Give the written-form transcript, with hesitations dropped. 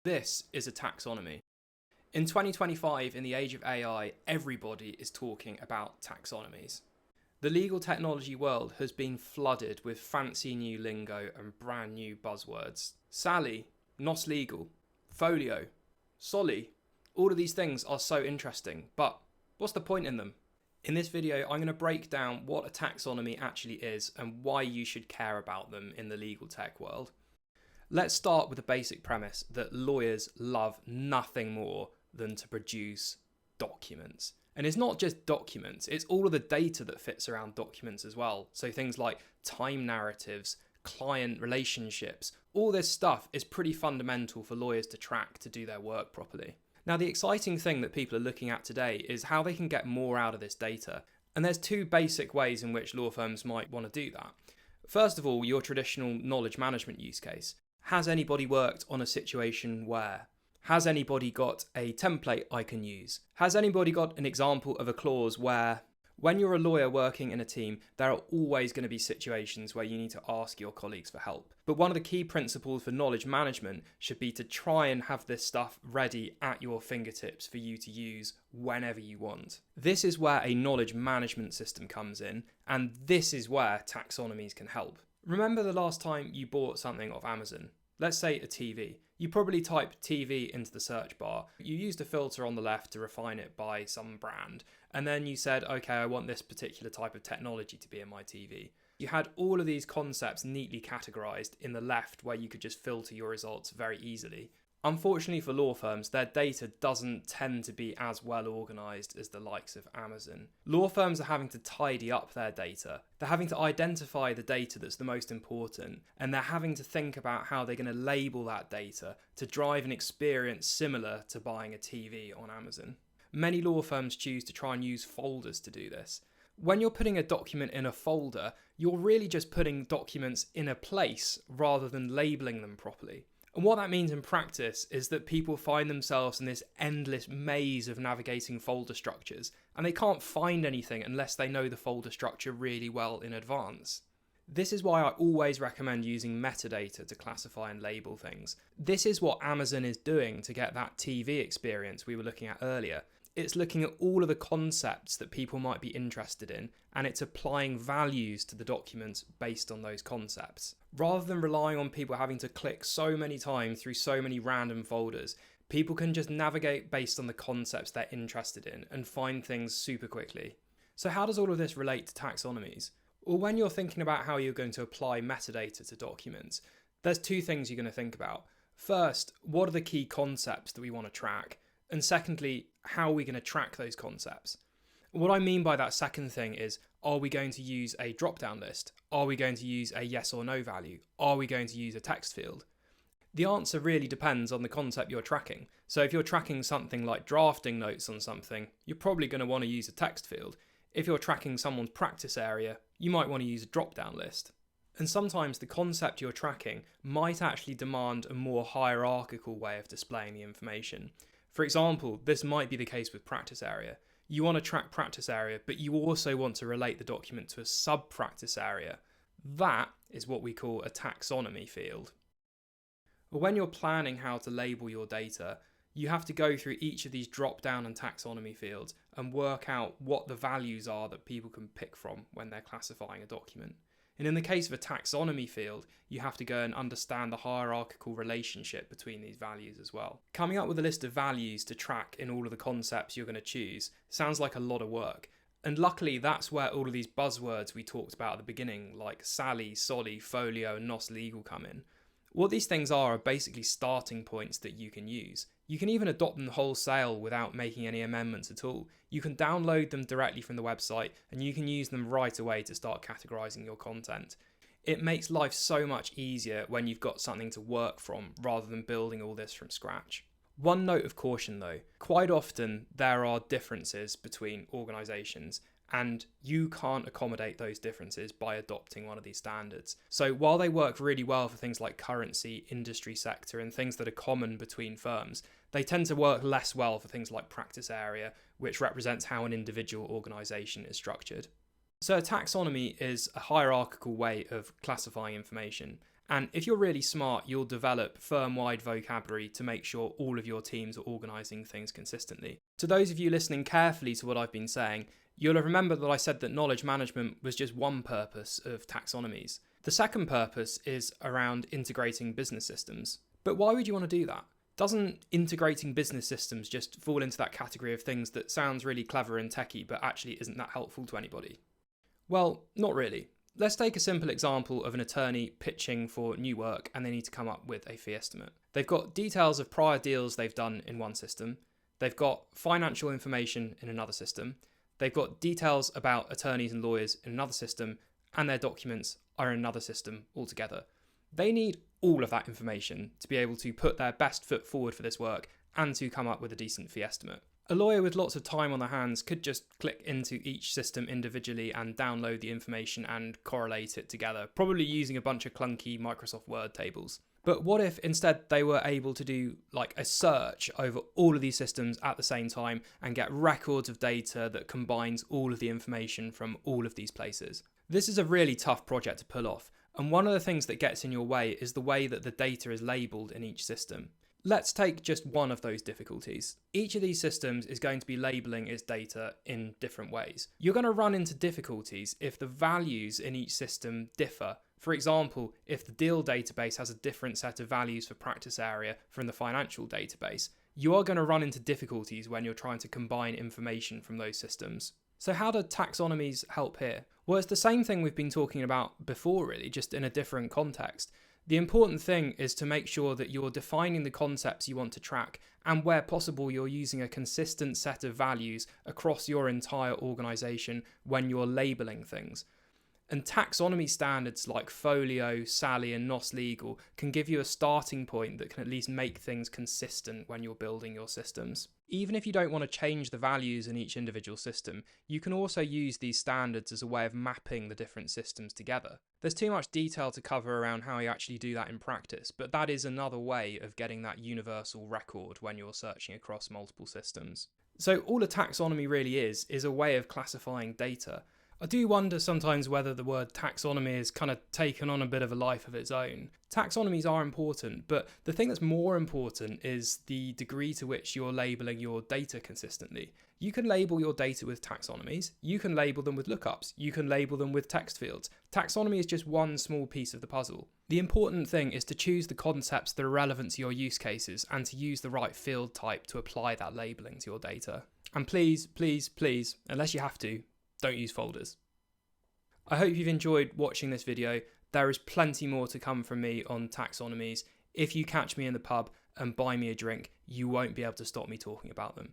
This is a taxonomy. In 2025, in the age of AI, everybody is talking about taxonomies. The legal technology world has been flooded with fancy new lingo and brand new buzzwords. Sally, nos legal, folio, soli, all of these things are so interesting, but what's the point in them? In this video, I'm going to break down what a taxonomy actually is and why you should care about them in the legal tech world. Let's start with the basic premise that lawyers love nothing more than to produce documents. And it's not just documents, it's all of the data that fits around documents as well. So things like time narratives, client relationships, all this stuff is pretty fundamental for lawyers to track to do their work properly. Now, the exciting thing that people are looking at today is how they can get more out of this data. And there's two basic ways in which law firms might want to do that. First of all, your traditional knowledge management use case. Has anybody worked on a situation where? Has anybody got a template I can use? Has anybody got an example of a clause where, when you're a lawyer working in a team, there are always going to be situations where you need to ask your colleagues for help. But one of the key principles for knowledge management should be to try and have this stuff ready at your fingertips for you to use whenever you want. This is where a knowledge management system comes in, and this is where taxonomies can help. Remember the last time you bought something off Amazon? Let's say a TV. You probably typed TV into the search bar. You used a filter on the left to refine it by some brand. And then you said, okay, I want this particular type of technology to be in my TV. You had all of these concepts neatly categorized in the left where you could just filter your results very easily. Unfortunately for law firms, their data doesn't tend to be as well organized as the likes of Amazon. Law firms are having to tidy up their data. They're having to identify the data that's the most important, and they're having to think about how they're going to label that data to drive an experience similar to buying a TV on Amazon. Many law firms choose to try and use folders to do this. When you're putting a document in a folder, you're really just putting documents in a place rather than labeling them properly. And what that means in practice is that people find themselves in this endless maze of navigating folder structures, and they can't find anything unless they know the folder structure really well in advance. This is why I always recommend using metadata to classify and label things. This is what Amazon is doing to get that TV experience we were looking at earlier. It's looking at all of the concepts that people might be interested in, and it's applying values to the documents based on those concepts. Rather than relying on people having to click so many times through so many random folders, people can just navigate based on the concepts they're interested in and find things super quickly. So how does all of this relate to taxonomies? Well, when you're thinking about how you're going to apply metadata to documents, there's two things you're going to think about. First, what are the key concepts that we want to track? And secondly, how are we going to track those concepts? What I mean by that second thing is, are we going to use a drop-down list? Are we going to use a yes or no value? Are we going to use a text field? The answer really depends on the concept you're tracking. So if you're tracking something like drafting notes on something, you're probably going to want to use a text field. If you're tracking someone's practice area, you might want to use a drop-down list. And sometimes the concept you're tracking might actually demand a more hierarchical way of displaying the information. For example, this might be the case with practice area. You want to track practice area, but you also want to relate the document to a sub-practice area. That is what we call a taxonomy field. When you're planning how to label your data, you have to go through each of these drop-down and taxonomy fields and work out what the values are that people can pick from when they're classifying a document. And in the case of a taxonomy field, you have to go and understand the hierarchical relationship between these values as well. Coming up with a list of values to track in all of the concepts you're going to choose sounds like a lot of work. And luckily, that's where all of these buzzwords we talked about at the beginning, like Sally, Soli, Folio, and Nos Legal come in. What these things are basically starting points that you can use. You can even adopt them wholesale without making any amendments at all. You can download them directly from the website and you can use them right away to start categorizing your content. It makes life so much easier when you've got something to work from rather than building all this from scratch. One note of caution though, quite often there are differences between organizations and you can't accommodate those differences by adopting one of these standards. So while they work really well for things like currency, industry sector, and things that are common between firms, they tend to work less well for things like practice area, which represents how an individual organization is structured. So a taxonomy is a hierarchical way of classifying information, And if you're really smart, you'll develop firm-wide vocabulary to make sure all of your teams are organising things consistently. To those of you listening carefully to what I've been saying, you'll have remembered that I said that knowledge management was just one purpose of taxonomies. The second purpose is around integrating business systems. But why would you want to do that? Doesn't integrating business systems just fall into that category of things that sounds really clever and techie but actually isn't that helpful to anybody? Well, not really. Let's take a simple example of an attorney pitching for new work and they need to come up with a fee estimate. They've got details of prior deals they've done in one system. They've got financial information in another system. They've got details about attorneys and lawyers in another system, and their documents are in another system altogether. They need all of that information to be able to put their best foot forward for this work and to come up with a decent fee estimate. A lawyer with lots of time on their hands could just click into each system individually and download the information and correlate it together, probably using a bunch of clunky Microsoft Word tables. But what if instead they were able to do like a search over all of these systems at the same time and get records of data that combines all of the information from all of these places? This is a really tough project to pull off, and one of the things that gets in your way is the way that the data is labelled in each system. Let's take just one of those difficulties. Each of these systems is going to be labelling its data in different ways. You're going to run into difficulties if the values in each system differ. For example, if the deal database has a different set of values for practice area from the financial database, you are going to run into difficulties when you're trying to combine information from those systems. So how do taxonomies help here? Well, it's the same thing we've been talking about before, really, just in a different context. The important thing is to make sure that you're defining the concepts you want to track, and where possible you're using a consistent set of values across your entire organisation when you're labelling things. And taxonomy standards like Folio, SALI and NOS Legal can give you a starting point that can at least make things consistent when you're building your systems. Even if you don't want to change the values in each individual system, you can also use these standards as a way of mapping the different systems together. There's too much detail to cover around how you actually do that in practice, but that is another way of getting that universal record when you're searching across multiple systems. So all a taxonomy really is a way of classifying data. I do wonder sometimes whether the word taxonomy has kind of taken on a bit of a life of its own. Taxonomies are important, but the thing that's more important is the degree to which you're labelling your data consistently. You can label your data with taxonomies, you can label them with lookups, you can label them with text fields. Taxonomy is just one small piece of the puzzle. The important thing is to choose the concepts that are relevant to your use cases and to use the right field type to apply that labelling to your data. And please, please, please, unless you have to, don't use folders. I hope you've enjoyed watching this video. There is plenty more to come from me on taxonomies. If you catch me in the pub and buy me a drink, you won't be able to stop me talking about them.